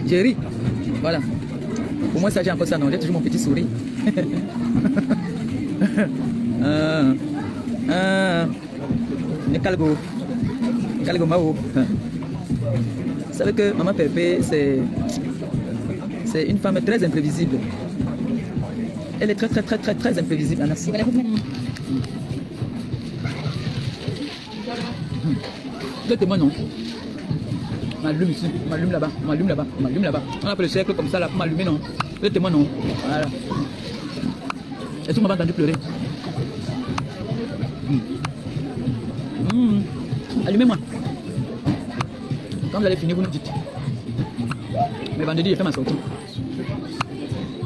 J'ai ri. Voilà. Au moins ça, j'ai encore ça, non. J'ai toujours mon petit sourire. Calgo. Calgo Mao. Vous savez que Maman Pépé, c'est une femme très imprévisible. Elle est très imprévisible. Ah, merci. Le témoin, non. M'allume ici, m'allume là-bas, m'allume là-bas, m'allume là-bas. On a fait le cercle comme ça là pour m'allumer, non. Le témoin, non. Voilà. Est-ce que vous m'avez entendu pleurer? Allumez-moi. Quand vous allez finir, vous nous dites. Mais vendredi, j'ai fait ma sortie.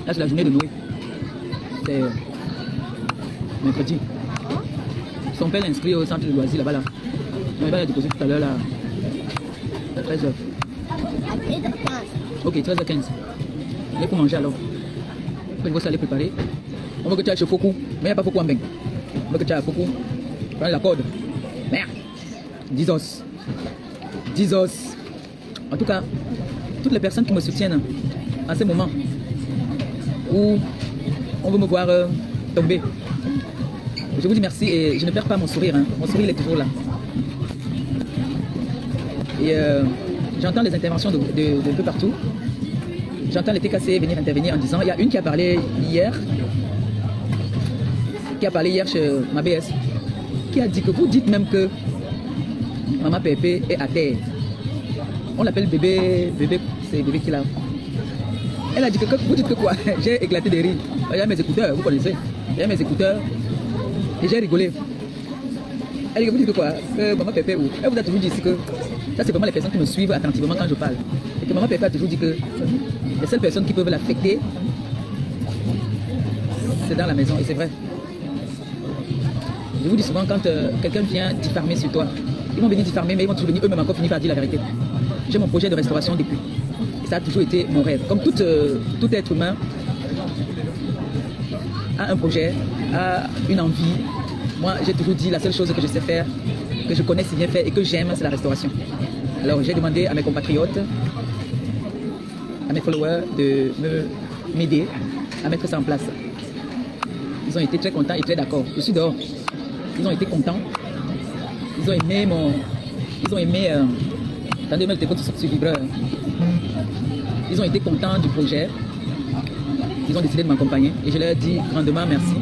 Là, c'est la journée de Noé. C'est mercredi. Son père l'inscrit au centre de loisirs là-bas. Là. Il va la déposer tout à l'heure là. À 13h. À 13h15. Ok, 13h15. Il faut manger alors. Il faut aller préparer. On veut que tu ailles chez Fokou. Mais il n'y a pas Fokou en bain. On veut que tu ailles à Fokou. Prends la corde. Merde. 10 os. 10 os. En tout cas, toutes les personnes qui me soutiennent à ce moment où on veut me voir tomber, je vous dis merci et je ne perds pas mon sourire. Hein. Mon sourire il est toujours là. Et j'entends les interventions de peu partout. J'entends les TKC venir intervenir en disant, il y a une qui a parlé hier chez ma BS, qui a dit que vous dites même que Maman Pépé est à terre. On l'appelle bébé, c'est bébé qui l'a. Elle a dit que vous dites que quoi? J'ai éclaté des rires. Il y a mes écouteurs, vous connaissez. Il y a mes écouteurs. Et j'ai rigolé. Elle dit que vous dites que quoi? Que Maman Pépé ou. Elle vous a toujours dit ici que ça c'est vraiment les personnes qui me suivent attentivement quand je parle. Et que Maman Pépé a toujours dit que les seules personnes qui peuvent l'affecter, c'est dans la maison. Et c'est vrai. Je vous dis souvent quand quelqu'un vient diffamer sur toi, ils vont venir diffamer, mais ils vont toujours venir eux-mêmes encore finir par dire la vérité. J'ai mon projet de restauration depuis. Et ça a toujours été mon rêve. Comme tout être humain a un projet, a une envie. Moi, j'ai toujours dit la seule chose que je sais faire, que je connais si bien faire et que j'aime, c'est la restauration. Alors, j'ai demandé à mes compatriotes, à mes followers de m'aider à mettre ça en place. Ils ont été très contents et très d'accord. Je suis dehors. Ils ont été contents. Ils ont aimé attendez, mais le téléphone sur vibreur. Ils ont été contents du projet. Ils ont décidé de m'accompagner. Et je leur ai dit grandement merci.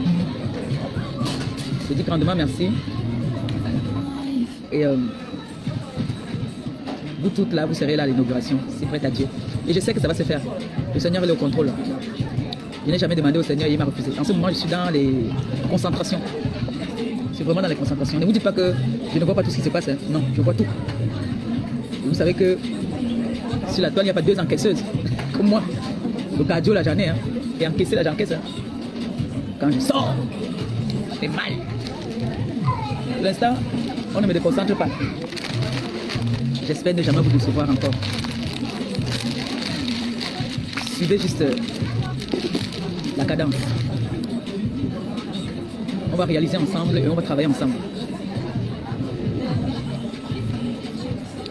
Je dis grandement merci. Et vous toutes là, vous serez là à l'inauguration. C'est prêt à Dieu. Et je sais que ça va se faire. Le Seigneur est au contrôle. Je n'ai jamais demandé au Seigneur et il m'a refusé. En ce moment, je suis dans les concentrations. Je suis vraiment dans les concentrations. Ne vous dites pas que je ne vois pas tout ce qui se passe. Hein. Non, je vois tout. Et vous savez que sur la toile, il n'y a pas deux encaisseuses. Comme moi. Le cardio, là, j'en ai. Hein. Et encaisser, là, j'encaisse. Hein. Quand je sors, c'est mal. Pour l'instant, on ne me déconcentre pas. J'espère ne jamais vous décevoir encore. Suivez juste la cadence. On va réaliser ensemble et on va travailler ensemble.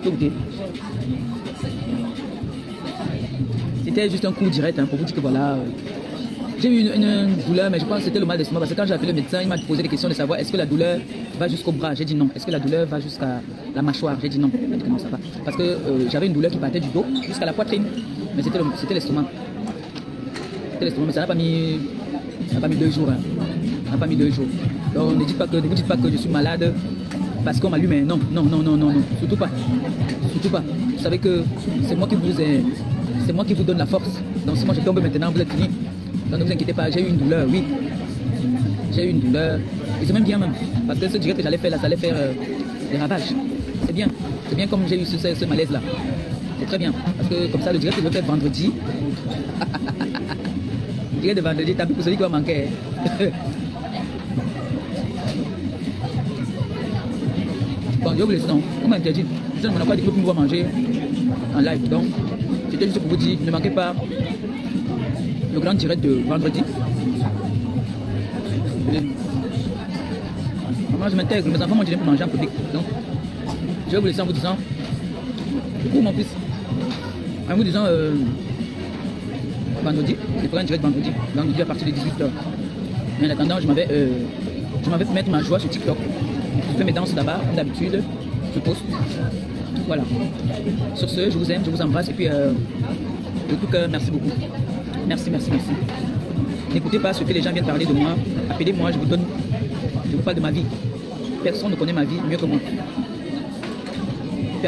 Écoutez. C'était juste un coup direct hein, pour vous dire que voilà. J'ai eu une douleur, mais je pense que c'était le mal d'estomac parce que quand j'ai appelé le médecin, il m'a posé des questions de savoir est-ce que la douleur va jusqu'au bras. J'ai dit non. Est-ce que la douleur va jusqu'à la mâchoire? J'ai dit non. Il m'a dit que non, ça va. Parce que j'avais une douleur qui partait du dos jusqu'à la poitrine. Mais c'était l'estomac. C'était l'estomac, mais ça n'a pas mis 2 jours. Hein. Ça n'a pas mis 2 jours. Donc ne vous dites pas que je suis malade parce qu'on m'allume. Non. Surtout pas. Surtout pas. Vous savez que c'est moi qui vous donne la force. Donc si moi je tombe maintenant, vous êtes fini. Donc ne vous inquiétez pas, j'ai eu une douleur, oui. J'ai eu une douleur. Et c'est même bien même. Parce que ce direct que j'allais faire là, ça allait faire des ravages. C'est bien. C'est bien comme j'ai eu ce malaise là. C'est très bien. Parce que comme ça, le direct que je vais faire vendredi. Le direct de vendredi, t'as vu pour celui qui va manquer. Bon, je vous laisse, non. On m'a interdit. On n'a pas dit que vous pouvez manger en live. Donc, c'était juste pour vous dire, ne manquez pas le grand direct de vendredi. Moi, je m'intègre. Mes enfants m'ont dit pour manger en public. Donc, je vais vous laisser en vous disant, coucou mon fils. En vous disant, vendredi, je ferai un direct vendredi à partir de 18h. Mais en attendant, je m'avais fait mettre ma joie sur TikTok. Je fais mes danses là-bas, comme d'habitude. Je poste. Voilà. Sur ce, je vous aime, je vous embrasse. Et puis, de tout cœur, merci beaucoup. Merci. N'écoutez pas ce que les gens viennent parler de moi. Appelez-moi, je vous parle de ma vie. Personne ne connaît ma vie mieux que moi.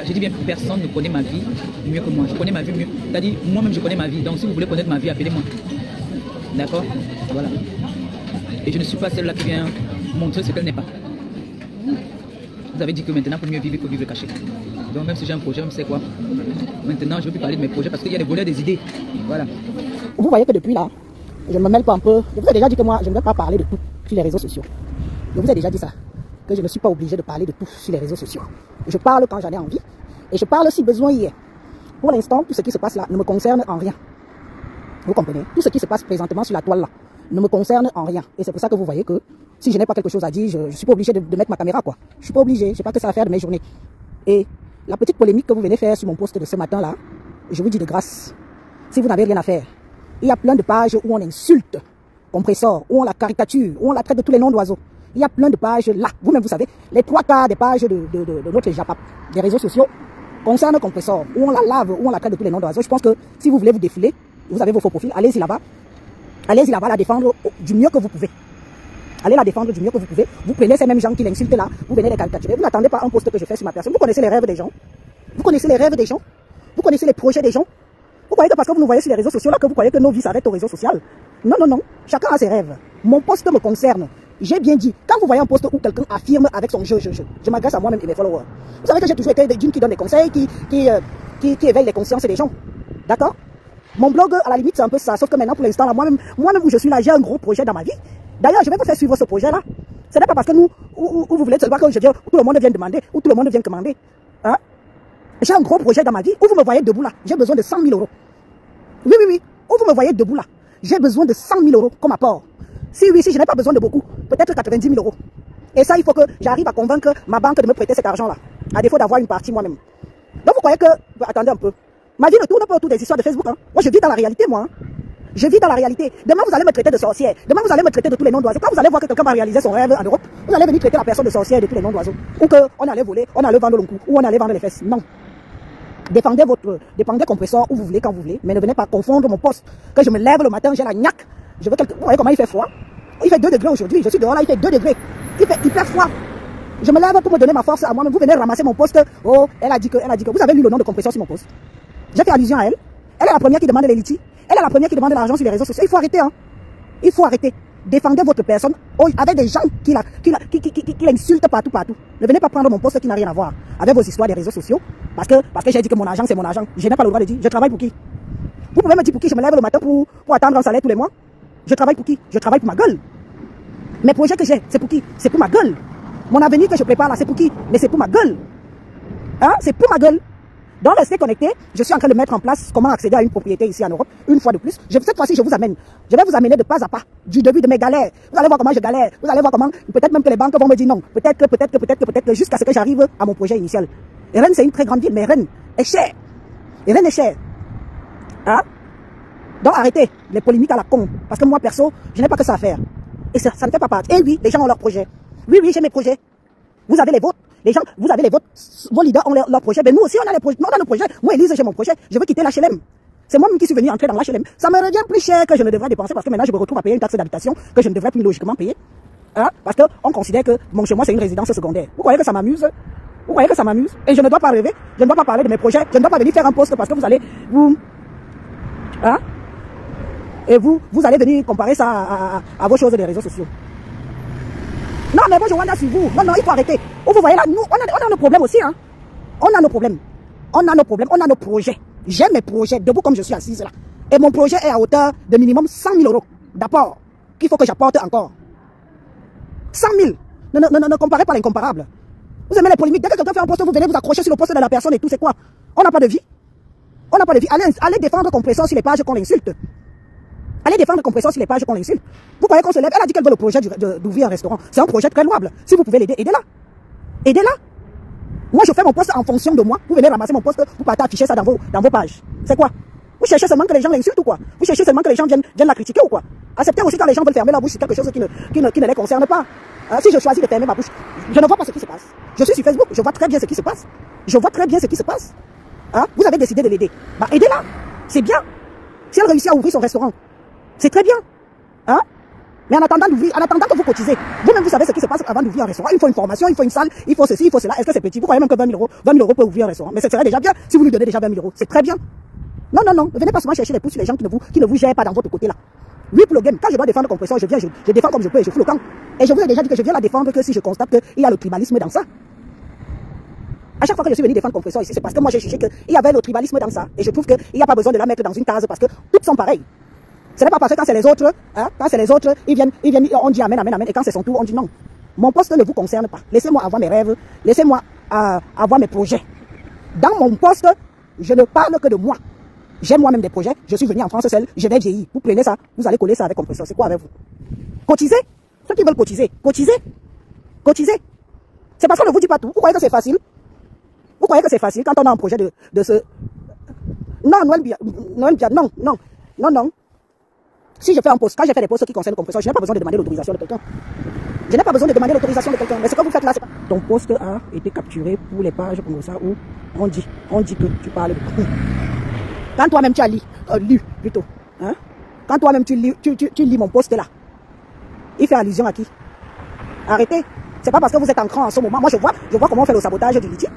J'ai dit bien, personne ne connaît ma vie mieux que moi. Je connais ma vie mieux. C'est-à-dire, moi-même, je connais ma vie. Donc, si vous voulez connaître ma vie, appelez-moi. D'accord? Voilà. Et je ne suis pas celle-là qui vient montrer ce qu'elle n'est pas. Vous avez dit que maintenant, pour mieux vivre, il faut vivre caché. Donc, même si j'ai un projet, même c'est quoi. Maintenant, je ne veux plus parler de mes projets parce qu'il y a des voleurs des idées. Voilà. Vous voyez que depuis là, je me mêle pas un peu. Je vous ai déjà dit que moi, je ne veux pas parler de tout sur les réseaux sociaux. Je vous ai déjà dit ça. Que je ne suis pas obligé de parler de tout sur les réseaux sociaux. Je parle quand j'en ai envie. Et je parle si besoin y est. Pour l'instant, tout ce qui se passe là ne me concerne en rien. Vous comprenez? Tout ce qui se passe présentement sur la toile là ne me concerne en rien. Et c'est pour ça que vous voyez que si je n'ai pas quelque chose à dire, je ne suis pas obligé de mettre ma caméra, quoi. Je ne suis pas obligé. Je sais pas que ça va faire de mes journées. Et la petite polémique que vous venez faire sur mon post de ce matin là, je vous dis de grâce, si vous n'avez rien à faire, il y a plein de pages où on insulte Compressor, où on la caricature, où on la traite de tous les noms d'oiseaux. Il y a plein de pages là. Vous-même, vous savez, les 3/4 des pages de notre Japap, des réseaux sociaux, concernent Compressor, où on la lave, où on la traite de tous les noms d'oiseaux. Je pense que si vous voulez vous défiler, vous avez vos faux profils, allez-y là-bas. Allez-y là-bas la défendre du mieux que vous pouvez. Allez la défendre du mieux que vous pouvez. Vous prenez ces mêmes gens qui l'insultent là, vous venez les caricaturer. Vous n'attendez pas un post que je fais sur ma personne. Vous connaissez les rêves des gens. Vous connaissez les rêves des gens. Vous connaissez les projets des gens. Vous croyez que parce que vous nous voyez sur les réseaux sociaux là, que vous croyez que nos vies s'arrêtent aux réseaux sociaux? Non, non, non. Chacun a ses rêves. Mon poste me concerne. J'ai bien dit, quand vous voyez un poste où quelqu'un affirme avec son je m'adresse à moi-même et mes followers. Vous savez que j'ai toujours été d'une qui donne des conseils, qui éveille les consciences des gens. D'accord? Mon blog, à la limite, c'est un peu ça. Sauf que maintenant, pour l'instant, moi-même où je suis là, j'ai un gros projet dans ma vie. D'ailleurs, je vais vous faire suivre ce projet-là. Ce n'est pas parce que nous, où vous voulez seulement que je viens, où tout le monde vient demander, où tout le monde vient commander. Hein? J'ai un gros projet dans ma vie. Où vous me voyez debout là, j'ai besoin de 100 000 euros. Oui, oui, oui. Où vous me voyez debout là, j'ai besoin de 100 000 euros comme apport. Si oui, si je n'ai pas besoin de beaucoup, peut-être 90 000 euros. Et ça, il faut que j'arrive à convaincre ma banque de me prêter cet argent-là, à défaut d'avoir une partie moi-même. Donc vous croyez que... Attendez un peu. Ma vie ne tourne pas autour des histoires de Facebook. Hein. Moi, je vis dans la réalité, moi. Hein. Je vis dans la réalité. Demain, vous allez me traiter de sorcière. Demain, vous allez me traiter de tous les noms d'oiseaux. Quand vous allez voir que quelqu'un va réaliser son rêve en Europe, vous allez venir traiter la personne de sorcière de tous les noms d'oiseaux. Ou qu'on allait voler, on allait vendre le cou, ou on allait vendre les fesses. Non. Défendez Compressor où vous voulez, quand vous voulez. Mais ne venez pas confondre mon poste. Que je me lève le matin, j'ai la gnaque. Je veux vous voyez comment il fait froid? Il fait 2 degrés aujourd'hui. Je suis dehors là, il fait 2 degrés. Il fait hyper froid. Je me lève pour me donner ma force à moi-même. Vous venez ramasser mon poste. Oh, elle a dit que. Vous avez lu le nom de Compressor sur mon poste. J'ai fait allusion à elle. Elle est la première qui demande les litiges. Elle est la première qui demande l'argent sur les réseaux sociaux. Il faut arrêter, hein. Il faut arrêter. Défendez votre personne avec des gens qui l'insultent partout. Ne venez pas prendre mon poste qui n'a rien à voir avec vos histoires des réseaux sociaux. Parce que j'ai dit que mon argent, c'est mon argent. Je n'ai pas le droit de dire. Je travaille pour qui? Vous pouvez me dire pour qui je me lève le matin pour attendre un salaire tous les mois? Je travaille pour qui? Je travaille pour ma gueule. Mes projets que j'ai, c'est pour qui? C'est pour ma gueule. Mon avenir que je prépare là, c'est pour qui? Mais c'est pour ma gueule. Hein? C'est pour ma gueule. Donc, restez connectés. Je suis en train de mettre en place comment accéder à une propriété ici en Europe. Une fois de plus. Cette fois-ci, je vous amène. Je vais vous amener de pas à pas. Du début de mes galères. Vous allez voir comment je galère. Vous allez voir comment, peut-être même que les banques vont me dire non. Peut-être que, jusqu'à ce que j'arrive à mon projet initial. Et Rennes, c'est une très grande ville, mais Rennes est cher. Et Rennes est cher. Hein? Donc, arrêtez les polémiques à la con. Parce que moi, perso, je n'ai pas que ça à faire. Et ça ne fait pas partie. Et oui, les gens ont leurs projets. Oui, j'ai mes projets. Vous avez les vôtres. Les gens, vous avez les vôtres. Vos leaders ont leurs projets. Mais nous aussi, on a les projets. On a nos projets. Moi, Elise, j'ai mon projet. Je veux quitter l'HLM. C'est moi-même qui suis venu entrer dans l'HLM. Ça me revient plus cher que je ne devrais dépenser parce que maintenant, je me retrouve à payer une taxe d'habitation que je ne devrais plus logiquement payer. Hein? Parce qu'on considère que mon chez moi, c'est une résidence secondaire. Vous croyez que ça m'amuse? Vous croyez que ça m'amuse? Et je ne dois pas rêver. Je ne dois pas parler de mes projets. Je ne dois pas venir faire un post parce que vous allez hein? Et vous allez venir comparer ça à vos choses des réseaux sociaux. Non, mais moi, je vois là sur vous. Non, il faut arrêter. Où vous voyez là, nous, on a nos problèmes aussi. Hein. On a nos problèmes. On a nos projets. J'ai mes projets, debout comme je suis assise là. Et mon projet est à hauteur de minimum 100 000 euros d'apport qu'il faut que j'apporte encore. 100 000. Ne comparez pas l'incomparable. Vous aimez les polémiques. Dès que quelqu'un fait un poste, vous venez vous accrocher sur le poste de la personne et tout. C'est quoi? On n'a pas de vie. On n'a pas de vie. Allez défendre Compressor sur les pages qu'on l'insulte. Allez défendre Compressor sur les pages qu'on l'insulte. Vous croyez qu'on se lève? Elle a dit qu'elle veut le projet d'ouvrir un restaurant. C'est un projet très louable. Si vous pouvez l'aider, aidez-la. Aidez-la. Moi, je fais mon poste en fonction de moi. Vous venez ramasser mon poste, vous partez afficher ça dans vos pages. C'est quoi? Vous cherchez seulement que les gens l'insultent ou quoi? Vous cherchez seulement que les gens viennent la critiquer ou quoi? Acceptez aussi quand les gens veulent fermer la bouche sur quelque chose qui ne les concerne pas. Si je choisis de fermer ma bouche, je ne vois pas ce qui se passe. Je suis sur Facebook, je vois très bien ce qui se passe. Je vois très bien ce qui se passe. Vous avez décidé de l'aider. Bah, aidez-la. C'est bien. Si elle réussit à ouvrir son restaurant, c'est très bien. Mais en attendant que vous cotisez, vous-même vous savez ce qui se passe avant d'ouvrir un restaurant. Il faut une formation, il faut une salle, il faut ceci, il faut cela. Est-ce que c'est petit? Vous croyez même que 20 000 euros peut ouvrir un restaurant? Mais ce serait déjà bien si vous lui donnez déjà 20 000 euros. C'est très bien. Non, non, non. Ne venez pas souvent chercher les pouces sur les gens qui ne vous gèrent pas dans votre côté là. Oui, pour le game. Quand je dois défendre Compressor, je viens, je défends comme je peux et je fous le camp. Et je vous ai déjà dit que je viens la défendre que si je constate qu'il y a le tribalisme dans ça. À chaque fois que je suis venu défendre Compressor ici, c'est parce que moi j'ai jugé qu'il y avait le tribalisme dans ça. Et je trouve qu'il n'y a pas besoin de la mettre dans une case parce que toutes sont pareilles. Ce n'est pas parce que quand c'est les autres, ils viennent, on dit amen, amen, amen, et quand c'est son tour, on dit non. Mon poste ne vous concerne pas. Laissez-moi avoir mes rêves, laissez-moi avoir mes projets. Dans mon poste, je ne parle que de moi. J'ai moi-même des projets, je suis venu en France seul, je vais vieillir. Vous prenez ça, vous allez coller ça avec Compressor. C'est quoi avec vous? Cotiser? Ceux qui veulent cotiser, cotiser. Cotiser. C'est parce qu'on ne vous dit pas tout. Vous croyez que c'est facile? Vous croyez que c'est facile quand on a un projet de ce... Non, non. Si je fais un poste, quand j'ai fait des postes qui concernent Compressor, je n'ai pas besoin de demander l'autorisation de quelqu'un. Je n'ai pas besoin de demander l'autorisation de quelqu'un. Mais ce que vous faites là, c'est pas... Ton poste a été capturé pour les pages comme ça où on dit que tu parles de... Quand toi-même tu as lu plutôt, quand toi-même tu lis mon poste là, il fait allusion à qui? Arrêtez. C'est pas parce que vous êtes en cran en ce moment. Moi je vois comment on fait le sabotage du litige.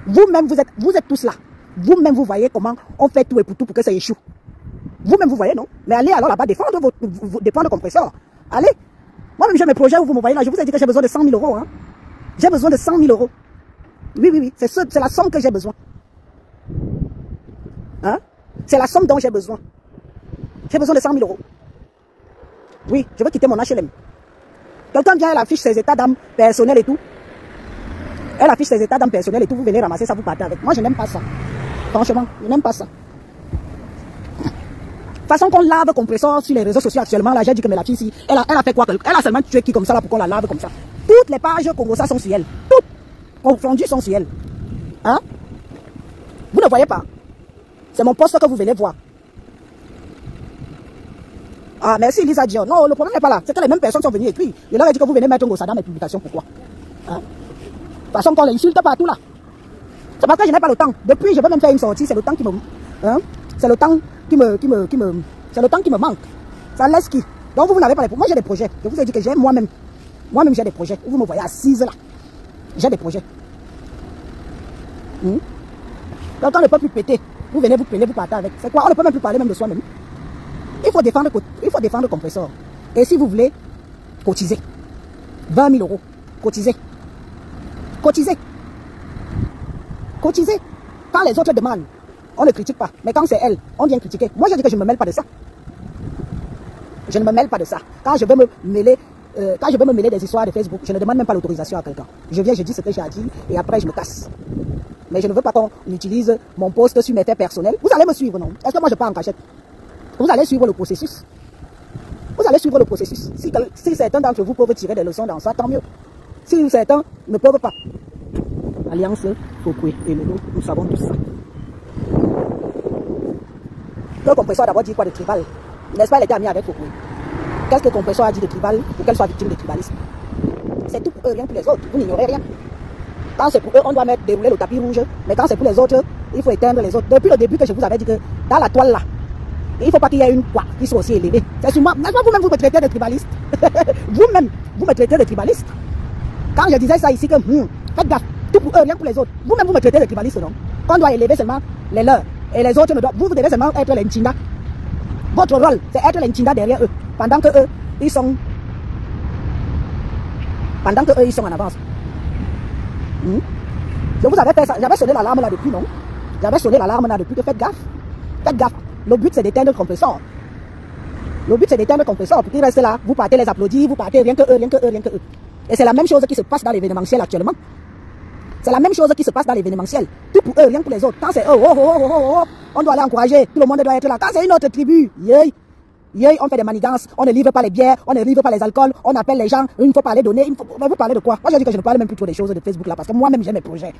Vous-même vous êtes tous là. Vous-même vous voyez comment on fait tout et pour tout pour que ça échoue. Vous-même vous voyez, non? Mais allez alors là-bas défendre Compressor. Allez. Moi-même j'ai mes projets où vous me voyez là. Je vous ai dit que j'ai besoin de 100 000 euros. J'ai besoin de 100 000 euros. Oui. C'est la somme que j'ai besoin. C'est la somme dont j'ai besoin. J'ai besoin de 100 000 euros. Oui, je veux quitter mon HLM. Quelqu'un vient, elle affiche ses états d'âme personnels et tout. Elle affiche ses états d'âme personnels et tout. Vous venez ramasser ça, vous partez avec. Moi, je n'aime pas ça. Franchement, je n'aime pas ça. Façon qu'on lave Compressor sur les réseaux sociaux actuellement, là, j'ai dit que mais la fille ici, elle a fait quoi? Elle a seulement tué qui comme ça là pour qu'on la lave comme ça. Toutes les pages Congosa sont sur elle. Toutes confondues sont sur elle. Vous ne voyez pas? C'est mon poste que vous venez voir. Ah, merci Lisa Dion. Non, le problème n'est pas là. C'est que les mêmes personnes sont venues et puis, je leur ai dit que vous venez mettre un gossa dans mes publications. Pourquoi? De toute façon, qu'on l'insulte partout là. C'est parce que je n'ai pas le temps. Depuis, je veux même faire une sortie. C'est le temps qui me... C'est le temps c'est le temps qui me manque. Ça laisse qui? Donc vous n'avez pas les... Moi j'ai des projets. Je vous ai dit que j'ai moi-même j'ai des projets. Vous me voyez assise là. J'ai des projets. Donc on ne peut plus péter. Vous venez, vous prenez, vous partez avec. C'est quoi? On ne peut même plus parler même de soi-même. Il faut défendre Compressor. Et si vous voulez, cotiser. 20 000 euros. Cotiser. Cotiser. Cotiser. Quand les autres demandent, on ne critique pas. Mais quand c'est elle, on vient critiquer. Moi, je dis que je ne me mêle pas de ça. Je ne me mêle pas de ça. Quand je veux me mêler des histoires de Facebook, je ne demande même pas l'autorisation à quelqu'un. Je viens, je dis ce que j'ai à dire et après je me casse. Mais je ne veux pas qu'on utilise mon poste sur mes faits personnels. Vous allez me suivre, non? Est-ce que moi je pars en cachette? Vous allez suivre le processus. Vous allez suivre le processus. Si certains d'entre vous peuvent tirer des leçons dans ça, tant mieux. Si certains ne peuvent pas. Alliance Fokwe et Lolo, nous savons tous ça. Le Compressor a d'abord dit quoi de tribal? N'est-ce pas, elle était amie avec Fokwe? Qu'est-ce que Compressor a dit de tribal pour qu'elle soit victime de tribalisme? C'est tout pour eux, rien pour les autres. Vous n'ignorez rien. Quand c'est pour eux, on doit dérouler le tapis rouge. Mais quand c'est pour les autres, il faut éteindre les autres. Depuis le début que je vous avais dit que dans la toile là, il ne faut pas qu'il y ait une poids qui soit aussi élevée. C'est sur moi. N'est-ce pas vous-même vous me traitez de tribaliste? Vous-même, vous me traitez de tribaliste. Quand je disais ça ici que, faites gaffe, tout pour eux, rien pour les autres. Vous-même vous me traitez de tribaliste, non? On doit élever seulement les leurs. Et les autres ne doivent. Vous devez seulement être l'Intinda. Votre rôle, c'est être l'Intinda derrière eux. Pendant que eux, ils sont en avance. Je vous avais fait ça. J'avais sonné l'alarme là depuis, non? J'avais sonné l'alarme là depuis que faites gaffe. Faites gaffe. Le but c'est d'éteindre le Compressor. Le but c'est d'éteindre le Compressor. Pour qu'ils restent là, vous partez les applaudir, vous partez rien que eux, rien que eux, rien que eux. Et c'est la même chose qui se passe dans l'événementiel actuellement. C'est la même chose qui se passe dans l'événementiel. Tout pour eux, rien pour les autres. Quand c'est eux, on doit les encourager. Tout le monde doit être là. Quand c'est une autre tribu, on fait des manigances, on ne livre pas les bières, on ne livre pas les alcools, on appelle les gens, il faut parler donner. Mais vous parlez de quoi? Moi je dis que je ne parle même plus trop des choses de Facebook là parce que moi-même j'ai mes projets.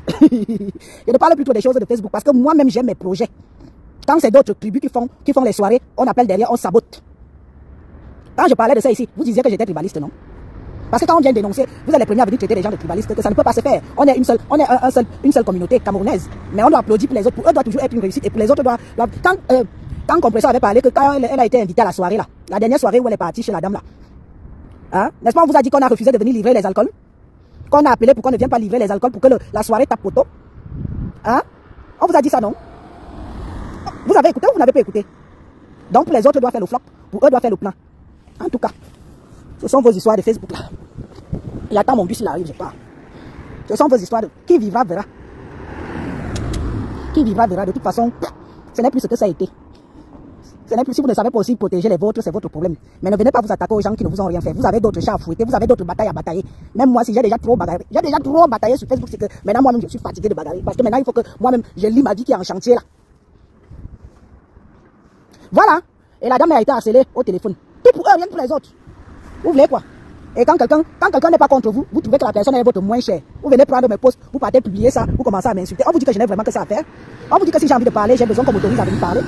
Je ne parle plus trop des choses de Facebook parce que moi-même, j'ai mes projets. Quand c'est d'autres tribus qui font les soirées, on appelle derrière, on sabote. Quand je parlais de ça ici, vous disiez que j'étais tribaliste, non? Parce que quand on vient dénoncer, vous êtes les premiers à venir traiter les gens de tribalistes, que ça ne peut pas se faire. On est une seule communauté camerounaise. Mais on doit applaudir pour les autres. Pour eux, doit toujours être une réussite. Et pour les autres, doivent... Quand Compressor avait parlé que quand elle a été invitée à la soirée, là, la dernière soirée où elle est partie chez la dame, là, hein, n'est-ce pas, on vous a dit qu'on a refusé de venir livrer les alcools? Qu'on a appelé pour qu'on ne vienne pas livrer les alcools pour que la soirée tape poteau? Hein? On vous a dit ça, non? Vous avez écouté ou vous n'avez pas écouté? Donc, pour les autres, doivent faire le flop. Pour eux, doivent faire le plan. En tout cas, ce sont vos histoires de Facebook, là. Il attend mon bus, il arrive, je pars. Ce sont vos histoires de... Qui vivra, verra. Qui vivra, verra. De toute façon, ce n'est plus ce que ça a été. Ce n'est plus, si vous ne savez pas aussi protéger les vôtres, c'est votre problème. Mais ne venez pas vous attaquer aux gens qui ne vous ont rien fait. Vous avez d'autres chats à fouetter, vous avez d'autres batailles à batailler. Même moi, si j'ai déjà trop bataillé sur Facebook, c'est que maintenant moi-même je suis fatigué de bagarrer. Parce que maintenant il faut que moi-même je lis ma vie qui est en chantier là. Voilà. Et la dame a été harcelée au téléphone. Tout pour eux, rien que pour les autres. Vous voulez quoi? Et quand quelqu'un n'est pas contre vous, vous trouvez que la personne est votre moins chère. Vous venez prendre mes posts, vous partez publier ça, vous commencez à m'insulter. On vous dit que je n'ai vraiment que ça à faire. On vous dit que si j'ai envie de parler, j'ai besoin qu'on m'autorise à venir parler.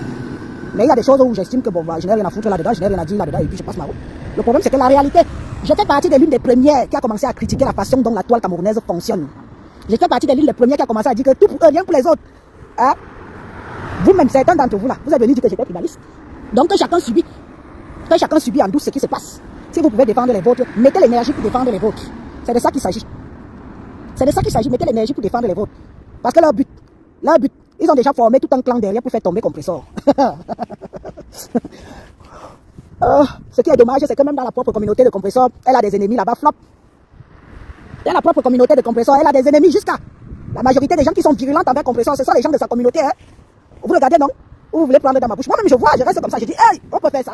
Mais il y a des choses où j'estime que bon, bah, je n'ai rien à foutre là-dedans, je n'ai rien à dire là-dedans et puis je passe ma route. Le problème c'est que la réalité, je fais partie de l'une des premières qui a commencé à critiquer la façon dont la toile camerounaise fonctionne. Je fais partie de l'une des premières qui a commencé à dire que tout pour eux, rien pour les autres. Hein? Vous-même, certains d'entre vous là, vous êtes venus dire que j'étais tribaliste. Donc que chacun subit en douce ce qui se passe. Si vous pouvez défendre les vôtres, mettez l'énergie pour défendre les vôtres. C'est de ça qu'il s'agit. C'est de ça qu'il s'agit, mettez l'énergie pour défendre les vôtres. Parce que leur but, ils ont déjà formé tout un clan derrière pour faire tomber Compressor. Ce qui est dommage, c'est que même dans la propre communauté de Compressor, elle a des ennemis là-bas, flop. Dans la propre communauté de Compressor, elle a des ennemis jusqu'à... La majorité des gens qui sont virulents envers Compressor, ce sont les gens de sa communauté. Hein. Vous regardez, non? Ou vous voulez prendre dans ma bouche? Moi-même, je vois, je reste comme ça, je dis, hey, on peut faire ça.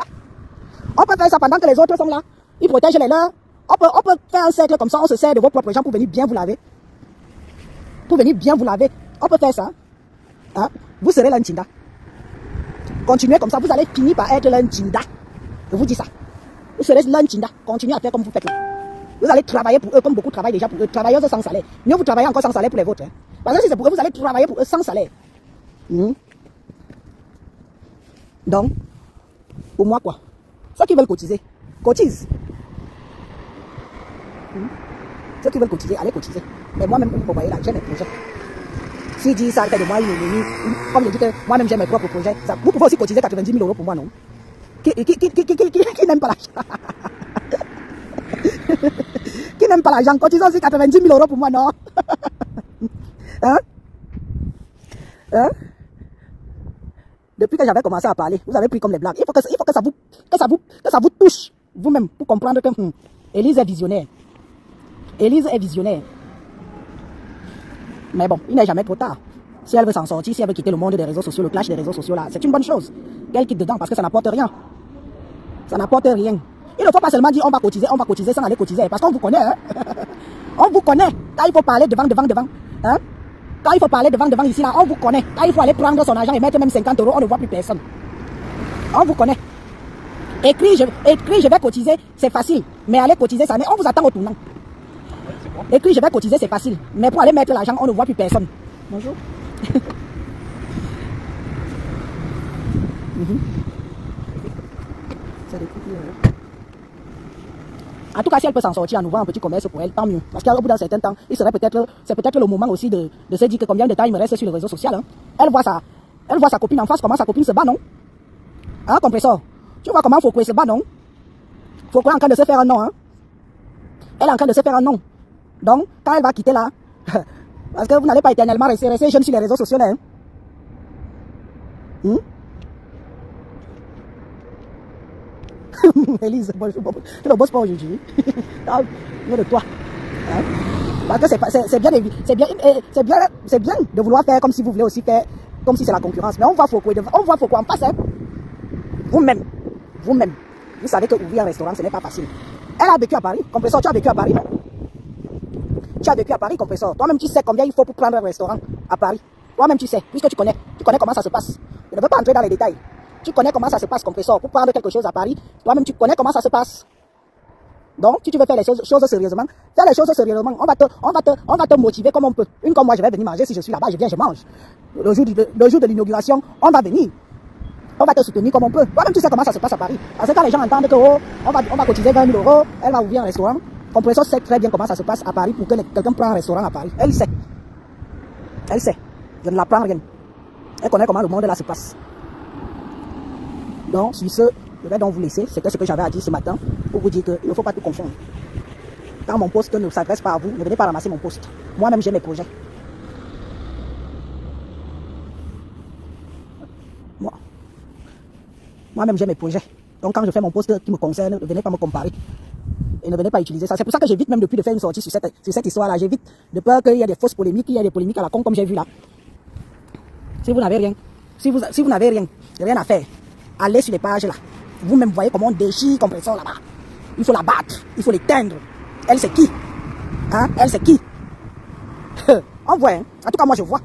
On peut faire ça pendant que les autres sont là. Ils protègent les leurs. On peut faire un cercle comme ça, on se sert de vos propres gens pour venir bien vous laver. Pour venir bien vous laver. On peut faire ça. Hein? Vous serez l'Antinda. Continuez comme ça, vous allez finir par être l'Antinda. Je vous dis ça. Vous serez l'Antinda. Continuez à faire comme vous faites là. Vous allez travailler pour eux comme beaucoup travaillent déjà pour eux. Travailleuses sans salaire. Mieux vous travaillez encore sans salaire pour les vôtres. Hein? Parce que si c'est pour eux, vous allez travailler pour eux sans salaire. Donc, pour moi quoi? Ceux qui veulent cotiser, cotisent. Ceux qui veulent cotiser, allez cotiser. Mais moi-même, vous voyez là, j'ai mes projets. Si dit ça, fait de moi une comme je dis que moi-même j'ai mes propres projets, ça, vous pouvez aussi cotiser 90 000 € pour moi, non? Qui n'aime pas l'argent? Qui n'aime pas l'argent? Cotisez aussi 90 000 € pour moi, non? Hein? Hein? Depuis que j'avais commencé à parler, vous avez pris comme les blagues. Il faut que ça vous touche vous-même pour comprendre que Élise est visionnaire. Élise est visionnaire. Mais bon, il n'est jamais trop tard. Si elle veut s'en sortir, si elle veut quitter le monde des réseaux sociaux, le clash des réseaux sociaux là, c'est une bonne chose. Qu'elle quitte dedans parce que ça n'apporte rien. Ça n'apporte rien. Il ne faut pas seulement dire on va cotiser sans aller cotiser. Parce qu'on vous connaît. Hein? On vous connaît. Quand il faut parler devant. Hein? Quand il faut parler devant ici, là, on vous connaît. Quand il faut aller prendre son argent et mettre même 50 €, on ne voit plus personne. On vous connaît. Écris, je vais cotiser, c'est facile. Mais aller cotiser, ça, on vous attend au tournant. Écris, je vais cotiser, c'est facile. Mais pour aller mettre l'argent, on ne voit plus personne. Bonjour. En tout cas, si elle peut s'en sortir en ouvrant un petit commerce pour elle, tant mieux. Parce qu'au bout d'un certain temps, c'est peut-être le moment aussi de se dire que combien de temps il me reste sur le réseau social. Hein. Elle voit sa copine en face, comment sa copine se bat, non? Hein, Compressor? Tu vois comment Foucault se bat, non? Foucault est en train de se faire un nom, hein? Elle est en train de se faire un nom. Donc, quand elle va quitter là, parce que vous n'allez pas éternellement rester jeune sur les réseaux sociaux, là, hein? Élise, tu ne bosses pas aujourd'hui. Non, de toi. Hein? Parce que c'est bien de vouloir faire comme si vous voulez aussi faire, comme si c'est la concurrence. Mais on voit Foucault en face. Hein? Vous-même, vous savez que ouvrir un restaurant, ce n'est pas facile. Elle a vécu à Paris. Compressor, tu as vécu à Paris, non? Tu as vécu à Paris, Compressor. Toi-même, tu sais combien il faut pour prendre un restaurant à Paris. Toi-même, tu sais, puisque tu connais comment ça se passe. Je ne veux pas entrer dans les détails. Tu connais comment ça se passe, Compressor. Pour prendre quelque chose à Paris, toi-même, tu connais comment ça se passe. Donc, si tu veux faire les choses sérieusement, fais les choses sérieusement. On va te motiver comme on peut. Une comme moi, je vais venir manger. Si je suis là-bas, je viens, je mange. Le jour de l'inauguration, on va venir. On va te soutenir comme on peut. Toi-même, tu sais comment ça se passe à Paris. Parce que quand les gens entendent que oh, on va cotiser 20 000 €, elle va ouvrir un restaurant. Compresso sait très bien comment ça se passe à Paris pour que quelqu'un prenne un restaurant à Paris. Elle sait. Elle sait. Je ne l'apprends rien. Elle connaît comment le monde là se passe. Donc, sur ce, je vais donc vous laisser. C'était ce que j'avais à dire ce matin pour vous dire qu'il ne faut pas tout confondre. Quand mon poste ne s'adresse pas à vous, ne venez pas ramasser mon poste. Moi-même, j'ai mes projets. Moi-même, j'ai mes projets. Donc, quand je fais mon poste qui me concerne, ne venez pas me comparer. Et ne venez pas utiliser ça. C'est pour ça que j'évite même depuis de faire une sortie sur cette histoire-là. J'évite de peur qu'il y ait des fausses polémiques, qu'il y ait des polémiques à la con comme j'ai vu là. Si vous n'avez rien, si vous n'avez rien à faire, allez sur les pages là. Vous-même voyez comment on déchire Compresso là-bas. Il faut la battre, il faut l'éteindre. Elle c'est qui? Hein? Elle c'est qui? On voit, hein? En tout cas moi je vois.